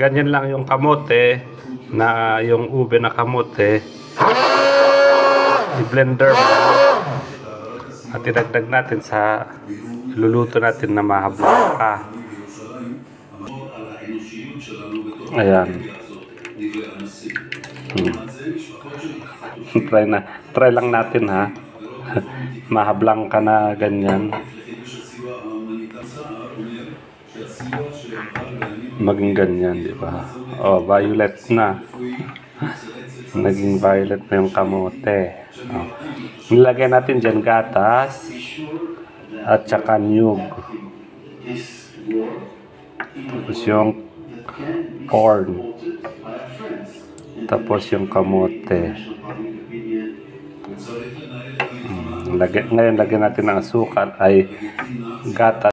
ganyan lang yung kamote, na yung ube na kamote. I-blender mo. At idagdag natin sa luluto natin na mahablangka. Ayan. Try lang natin ha. Mahablangka na ganyan. Maging ganyan, di ba? Oh, violet na. Naging violet na yung kamote. Oh. Nilagay natin dyan gatas at saka niyog. Tapos yung corn. Tapos yung kamote. Ngayon lagyan natin ng asukal ay gatas.